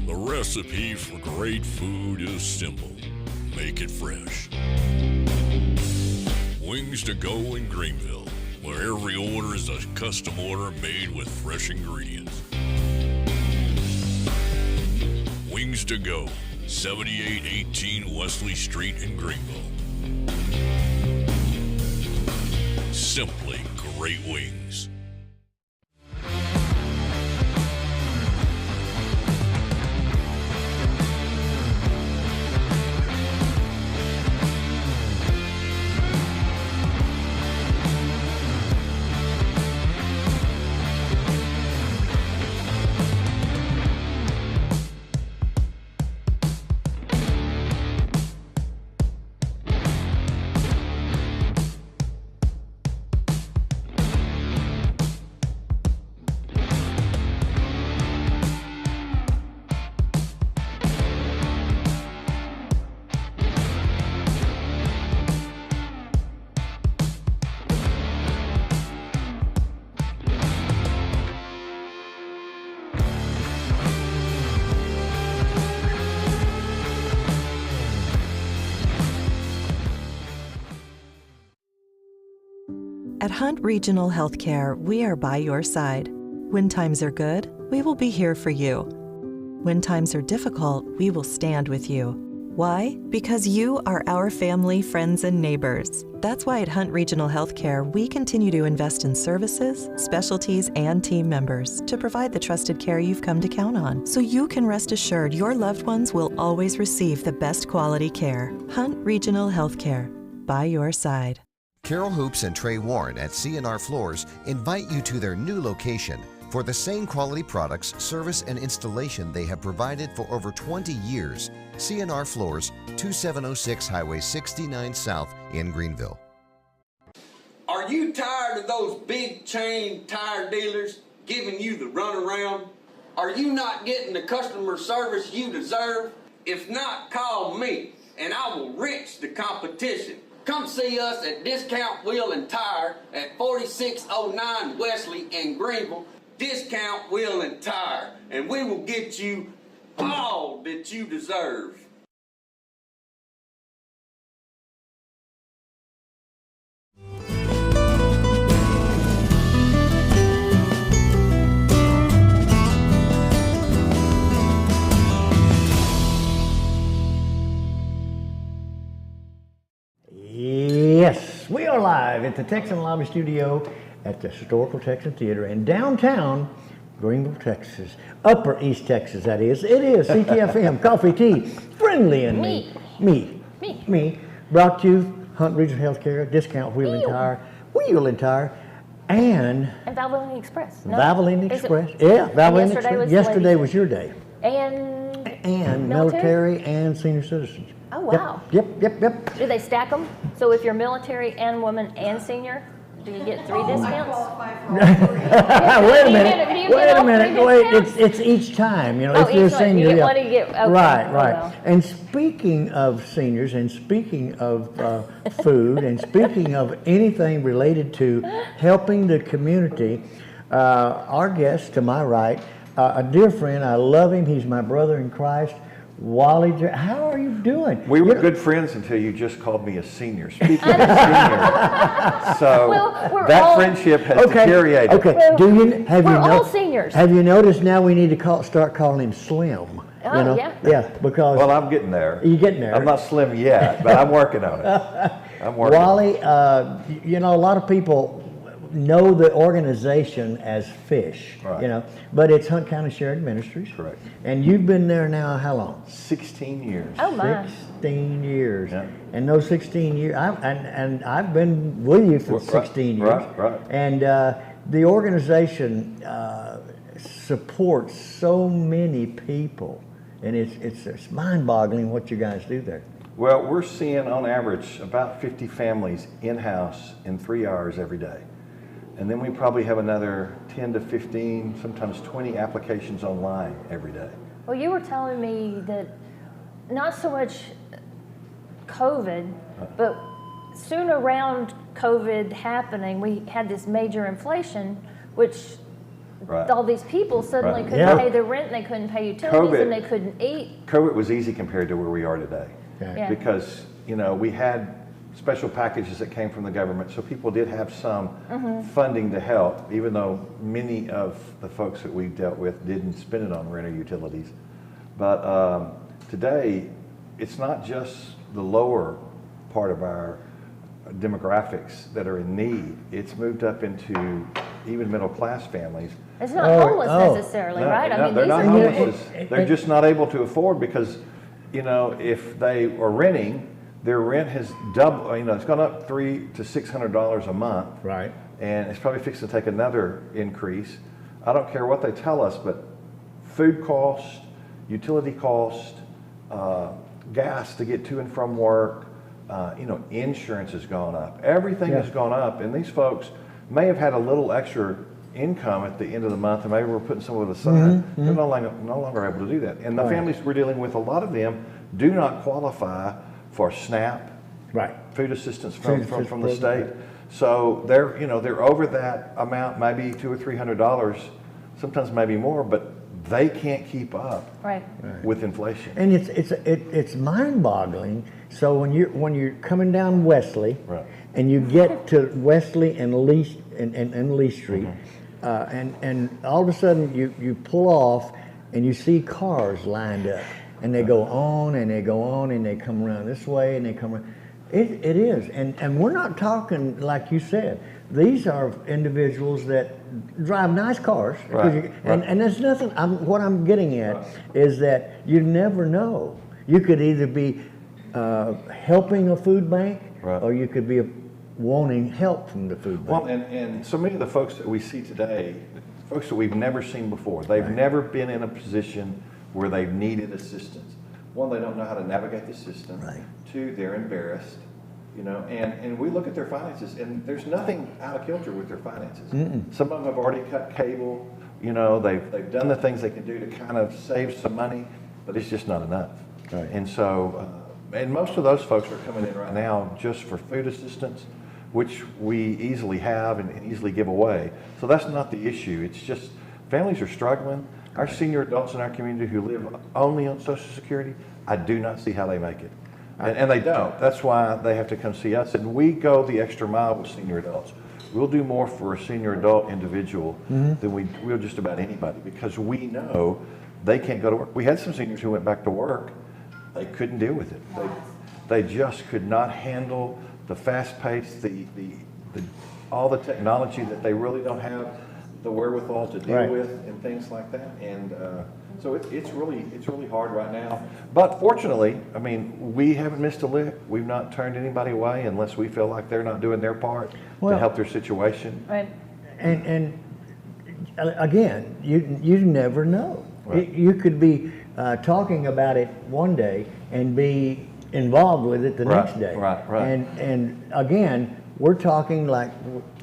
The recipe for great food is simple. Make it fresh. Wings to Go in Greenville, where every order is a custom order made with fresh ingredients. Wings to Go, 7818 Wesley Street in Greenville. Simply great wings. At Hunt Regional Healthcare, we are by your side. When times are good, we will be here for you. When times are difficult, we will stand with you. Why? Because you are our family, friends, and neighbors. That's why at Hunt Regional Healthcare, we continue to invest in services, specialties, and team members to provide the trusted care you've come to count on, so you can rest assured your loved ones will always receive the best quality care. Hunt Regional Healthcare, by your side. Carol Hoops and Trey Warren at C&R Floors invite you to their new location for the same quality products, service, and installation they have provided for over 20 years. CNR Floors, 2706 Highway 69 South in Greenville. Are you tired of those big chain tire dealers giving you the runaround? Are you not getting the customer service you deserve? If not, call me and I will wrench the competition. Come see us at Discount Wheel and Tire at 4609 Wesley in Greenville. Discount Wheel and Tire, and we will get you all that you deserve. Yes, we are live at the Texan Lobby Studio at the Historical Texan Theater in downtown Greenville, Texas. Upper East Texas, that is. It is CTFM, Coffee, Tea, Friendly, and Me. Brought to you, Hunt Regional Healthcare, Discount Wheel and Tire, and Valvoline Express. No? Valvoline Express. Yeah, Valvoline Express. Yesterday was your day. And military and senior citizens. Oh, wow. Yep. Do they stack them? So if you're military and woman and senior, do you get 3 discounts? Wait a minute. It's each time. You know, if you're a senior. You get one, you get, okay. Right. Well. And speaking of seniors, and speaking of food, and speaking of anything related to helping the community, our guest to my right, a dear friend, I love him. He's my brother in Christ. Wallie, how are you doing? We were good friends until you just called me a senior. Speaking of senior, so that friendship has deteriorated. Okay, we're all seniors. Have you noticed now we need to start calling him Slim? Oh, you know? Yeah, because... Well, I'm getting there. You're getting there. I'm not slim yet, but I'm working on it. Wallie, you know, a lot of people know the organization as FISH, you know, but it's Hunt County Shared Ministries. Correct. And you've been there now how long? 16 years. Oh, my. 16 years. Yeah. And those 16 years, I've been with you for 16 years. Right. And the organization supports so many people, and it's mind-boggling what you guys do there. Well, we're seeing on average about 50 families in-house in 3 hours every day. And then we probably have another 10 to 15, sometimes 20 applications online every day. Well, you were telling me that not so much COVID, but soon around COVID happening, we had this major inflation, which all these people suddenly couldn't pay their rent, they couldn't pay utilities, and they couldn't eat. COVID was easy compared to where we are today. Yeah. Because, you know, we had special packages that came from the government, so people did have some funding to help, even though many of the folks that we dealt with didn't spend it on rent or utilities. But today, it's not just the lower part of our demographics that are in need. It's moved up into even middle-class families. It's not homeless necessarily, right? No, they're not homeless. They're just not able to afford because, you know, if they are renting, their rent has doubled, you know, it's gone up $300 to $600 a month. Right. And it's probably fixing to take another increase. I don't care what they tell us, but food cost, utility cost, gas to get to and from work, you know, insurance has gone up. Everything has gone up, and these folks may have had a little extra income at the end of the month, and maybe we're putting some of it aside. They're no longer able to do that. And the families we're dealing with, a lot of them do not qualify for SNAP, food assistance from the state. So they're, you know, they're over that amount, maybe $200 or $300, sometimes maybe more, but they can't keep up with inflation. And it's mind-boggling. So when you're coming down Wesley, and you get to Wesley and Lee Street, and all of a sudden you pull off and you see cars lined up. And they go on and they go on and they come around this way and they come around. It is. And we're not talking, like you said, these are individuals that drive nice cars. And there's nothing, what I'm getting at is that you never know. You could either be helping a food bank or you could be wanting help from the food bank. Well, and so many of the folks that we see today, folks that we've never seen before. They've never been in a position where they've needed assistance. One, they don't know how to navigate the system. Two, they're embarrassed. You know, and we look at their finances, and there's nothing out of kilter with their finances. Some of them have already cut cable. You know, they've done the things they can do to kind of save some money, but it's just not enough. And so, and most of those folks are coming in right now just for food assistance, which we easily have and easily give away. So that's not the issue. It's just families are struggling. Our senior adults in our community who live only on Social Security, I do not see how they make it. And they don't. That's why they have to come see us. And we go the extra mile with senior adults. We'll do more for a senior adult individual than we will just about anybody, because we know they can't go to work. We had some seniors who went back to work. They couldn't deal with it. They just could not handle the fast pace, all the technology that they really don't have the wherewithal to deal with, and things like that. And so it's really hard right now. But fortunately, I mean, we haven't missed a lick. We've not turned anybody away unless we feel like they're not doing their part to help their situation. Right. And again, you never know. You could be talking about it one day and be involved with it the next day. And again, we're talking like,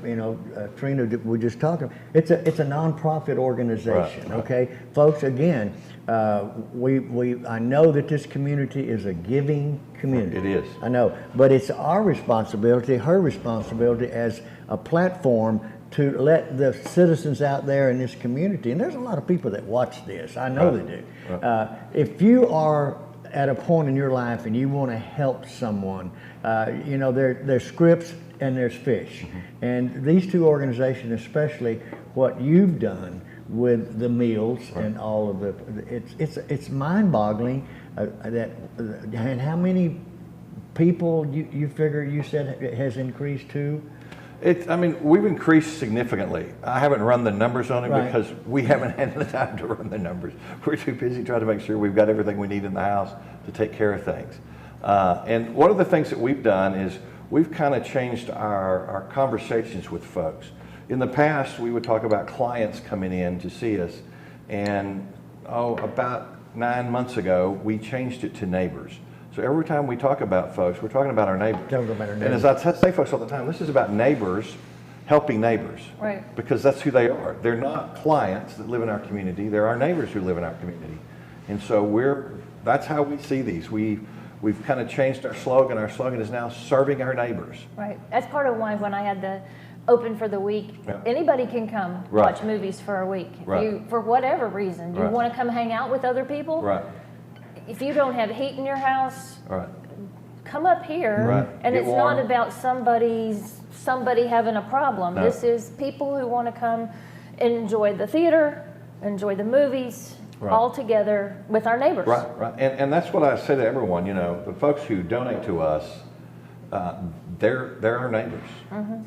you know, Trina, we're just talking. It's a nonprofit organization, okay, folks. Again, I know that this community is a giving community. It is. I know, but it's our responsibility, her responsibility as a platform to let the citizens out there in this community, and there's a lot of people that watch this. I know they do. If you are at a point in your life and you want to help someone, you know, there's scripts and there's fish. And these two organizations, especially what you've done with the meals and all of it's mind-boggling that and how many people you figure you said it has increased to? I mean, we've increased significantly. I haven't run the numbers on it because we haven't had the time to run the numbers. We're too busy trying to make sure we've got everything we need in the house to take care of things. And one of the things that we've done is we've kind of changed our conversations with folks. In the past, we would talk about clients coming in to see us, and about 9 months ago, we changed it to neighbors. So every time we talk about folks, we're talking about our neighbors. And as I say folks all the time, this is about neighbors helping neighbors. Because that's who they are. They're not clients that live in our community. They're our neighbors who live in our community. And so that's how we see these. We've kind of changed our slogan. Our slogan is now serving our neighbors. Right. That's part of why when I had the open for the week, anybody can come watch movies for a week. For whatever reason. You want to come hang out with other people? If you don't have heat in your house, come up here. And it's not about somebody having a problem. This is people who want to come and enjoy the theater, enjoy the movies, all together with our neighbors. And that's what I say to everyone, you know, the folks who donate to us, they're our neighbors.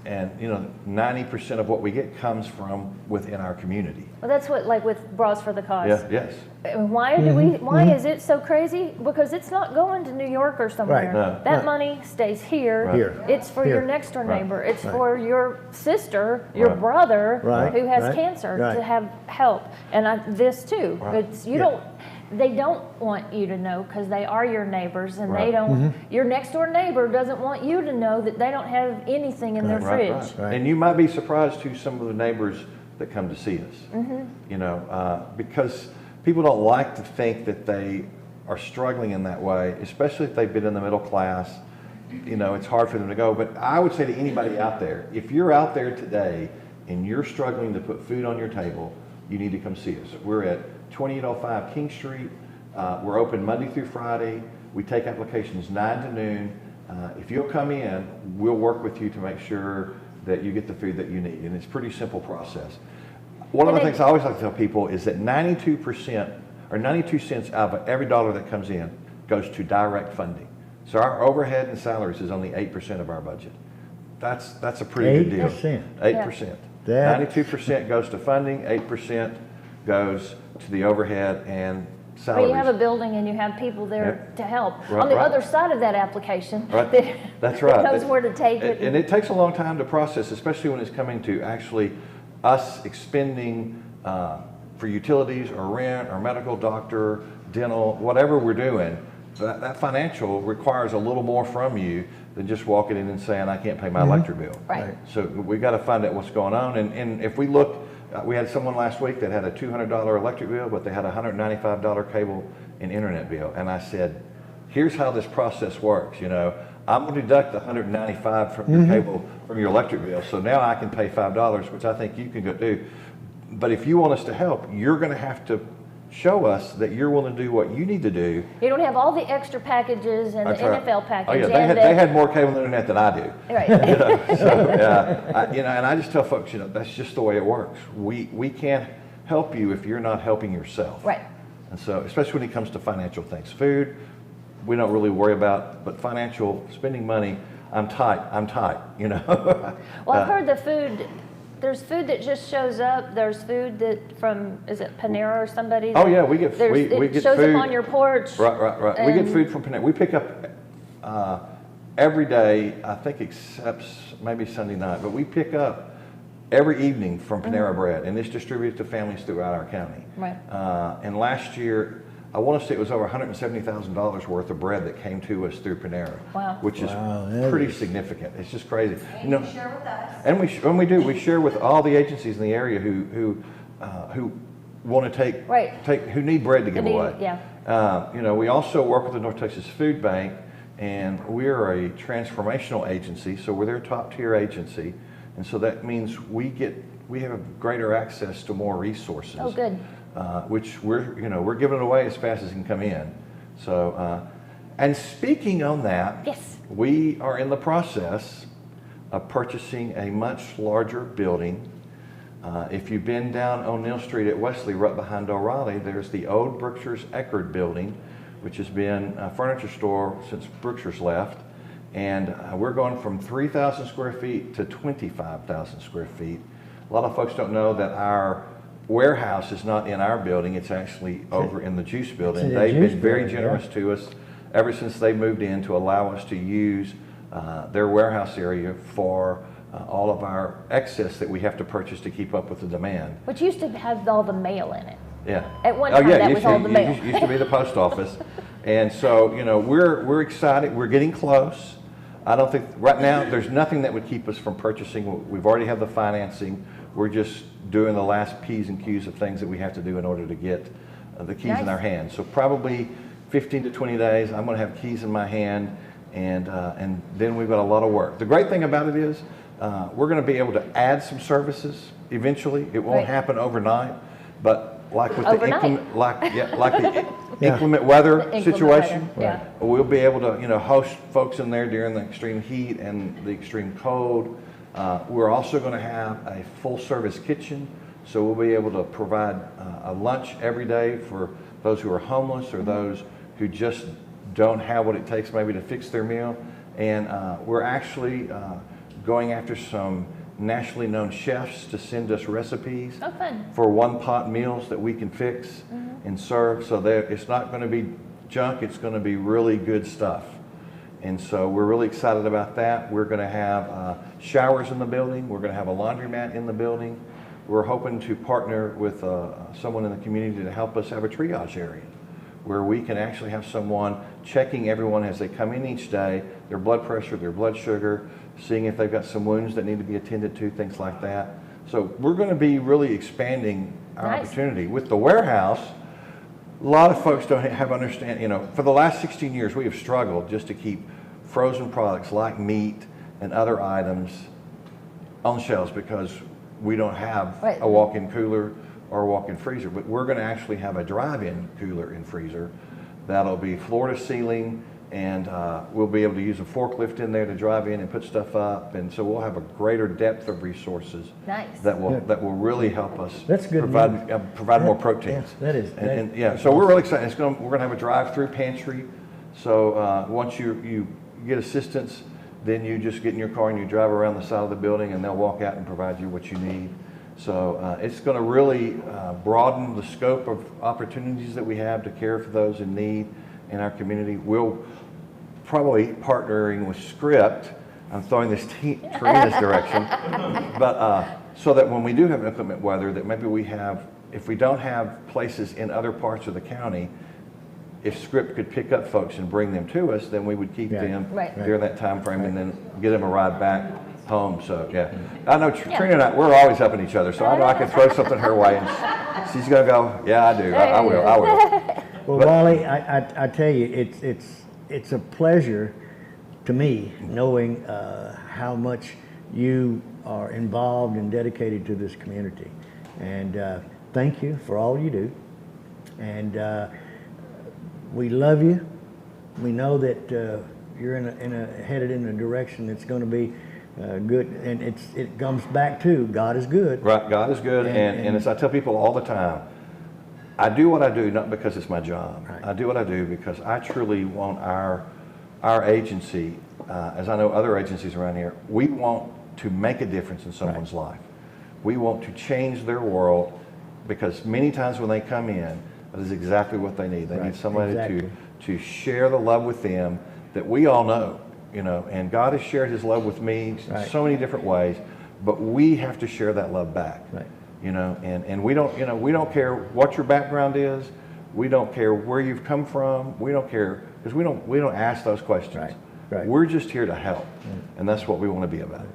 And, you know, 90% of what we get comes from within our community. Well, that's what, like with Bras for the Cause. Yes. Why is it so crazy? Because it's not going to New York or somewhere. That money stays here. It's for your next door neighbor. It's for your sister, your brother who has cancer to have help. And this too. It's they don't want you to know because they are your neighbors, and they don't. Your next door neighbor doesn't want you to know that they don't have anything in their fridge. And you might be surprised who some of the neighbors that come to see us. You know, because people don't like to think that they are struggling in that way, especially if they've been in the middle class. You know, it's hard for them to go. But I would say to anybody out there, if you're out there today and you're struggling to put food on your table, you need to come see us. We're at 2805 King Street. We're open Monday through Friday. We take applications 9 to noon. If you'll come in, we'll work with you to make sure that you get the food that you need. And it's a pretty simple process. One of the things I always like to tell people is that 92% or 92 cents out of every dollar that comes in goes to direct funding. So our overhead and salaries is only 8% of our budget. That's a pretty good deal. 8%. 92% goes to funding, 8% goes to the overhead and salaries. But you have a building and you have people there to help. On the other side of that application, that's right. That knows where to take it. And it takes a long time to process, especially when it's coming to actually us expending for utilities or rent or medical, doctor, dental, whatever we're doing, that financial requires a little more from you than just walking in and saying, I can't pay my electric bill. Right. So we got to find out what's going on. And if we look, we had someone last week that had a $200 electric bill, but they had a $195 cable and internet bill. And I said, here's how this process works. You know, I'm going to deduct the $195 from your cable from your electric bill. So now I can pay $5, which I think you can go do. But if you want us to help, you're going to have to show us that you're willing to do what you need to do. You don't have all the extra packages and the NFL package. Oh yeah, they had more cable and internet than I do. Right. You know, so, you know, and I just tell folks, you know, that's just the way it works. We can't help you if you're not helping yourself. Right. And so, especially when it comes to financial things, food, we don't really worry about, but financial, spending money, I'm tight, you know. Well, I've heard the food. There's food that just shows up. There's food that from, is it Panera or somebody? Oh yeah, we get we get shows food. up on your porch. Right. We get food from Panera. We pick up every day, I think, except maybe Sunday night. But we pick up every evening from Panera Bread, and it's distributed to families throughout our county. Right. And last year, I want to say it was over $170,000 worth of bread that came to us through Panera. Wow. Which is pretty significant. It's just crazy. And you share with us. And we do. We share with all the agencies in the area who want to take who need bread to give away. Yeah. You know, we also work with the North Texas Food Bank, and we're a transformational agency, so we're their top tier agency, and so that means we have greater access to more resources. Oh, good. Which we're giving it away as fast as it can come in. So, and speaking on that, yes, we are in the process of purchasing a much larger building. If you've been down O'Neill Street at Wesley, right behind O'Reilly, there's the old Brookshire's Eckerd building, which has been a furniture store since Brookshire's left. And we're going from 3,000 square feet to 25,000 square feet. A lot of folks don't know that our warehouse is not in our building, it's actually over in the juice building. They've been very generous to us ever since they moved in to allow us to use their warehouse area for all of our excess that we have to purchase to keep up with the demand. Which used to have all the mail in it. Yeah. At one time that was all the mail. It used to be the post office. And so, you know, we're excited, we're getting close. I don't think, right now, there's nothing that would keep us from purchasing. We've already have the financing. We're just doing the last P's and Q's of things that we have to do in order to get the keys in our hands. So probably 15 to 20 days, I'm going to have keys in my hand, and then we've got a lot of work. The great thing about it is we're going to be able to add some services eventually. It won't happen overnight, but like with the inclement weather situation, we'll be able to host folks in there during the extreme heat and the extreme cold. We're also going to have a full-service kitchen, so we'll be able to provide a lunch every day for those who are homeless or those who just don't have what it takes maybe to fix their meal. And we're actually going after some nationally known chefs to send us recipes for one-pot meals that we can fix and serve, so that it's not going to be junk, it's going to be really good stuff. And so we're really excited about that. We're going to have showers in the building. We're going to have a laundromat in the building. We're hoping to partner with someone in the community to help us have a triage area where we can actually have someone checking everyone as they come in each day, their blood pressure, their blood sugar, seeing if they've got some wounds that need to be attended to, things like that. So we're going to be really expanding our opportunity. With the warehouse, a lot of folks don't have understand, for the last 16 years, we have struggled just to keep frozen products like meat and other items on shelves because we don't have a walk-in cooler or a walk-in freezer. But we're going to actually have a drive-in cooler and freezer that'll be floor to ceiling, and we'll be able to use a forklift in there to drive in and put stuff up. And so we'll have a greater depth of resources that will really help us provide more proteins. So we're really excited. We're going to have a drive-through pantry. So once you get assistance, then you just get in your car and you drive around the side of the building, and they'll walk out and provide you what you need. So it's going to really broaden the scope of opportunities that we have to care for those in need in our community. We'll probably partnering with Script. I'm throwing this Trina's direction, but so that when we do have inclement weather, that maybe we have if we don't have places in other parts of the county, if Script could pick up folks and bring them to us, then we would keep them during that time frame and then get them a ride back home. So yeah, I know Trina and I, we're always helping each other, so I know I can throw something her way and she's gonna go, yeah, I do, I will. Well, Wally, I tell you, it's a pleasure to me knowing how much you are involved and dedicated to this community. And thank you for all you do. And we love you. We know that you're headed in a direction that's going to be good. And it comes back to God is good. Right, God is good. And as I tell people all the time, I do what I do not because it's my job. Right. I do what I do because I truly want our agency, as I know other agencies around here, we want to make a difference in someone's life. We want to change their world because many times when they come in, that is exactly what they need. They need somebody to share the love with them that we all know, you know, and God has shared his love with me in so many different ways, but we have to share that love back. Right. You know, and we don't, you know, we don't care what your background is. We don't care where you've come from. We don't care because we don't ask those questions. Right. Right. We're just here to help, and that's what we want to be about.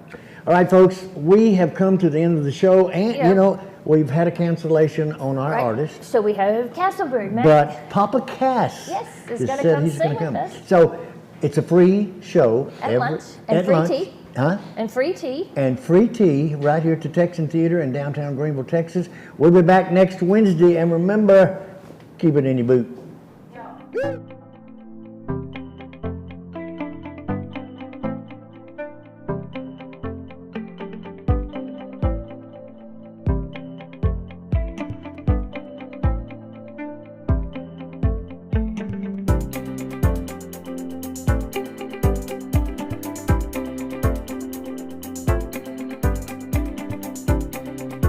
All right, folks, we have come to the end of the show, and you know we've had a cancellation on our artist. So we have Castleberry, but Papa Cass is going to come sing with us. So it's a free show at lunch and free tea. Huh? And free tea. And free tea right here at the Texan Theater in downtown Greenville, Texas. We'll be back next Wednesday, and remember, keep it in your boot.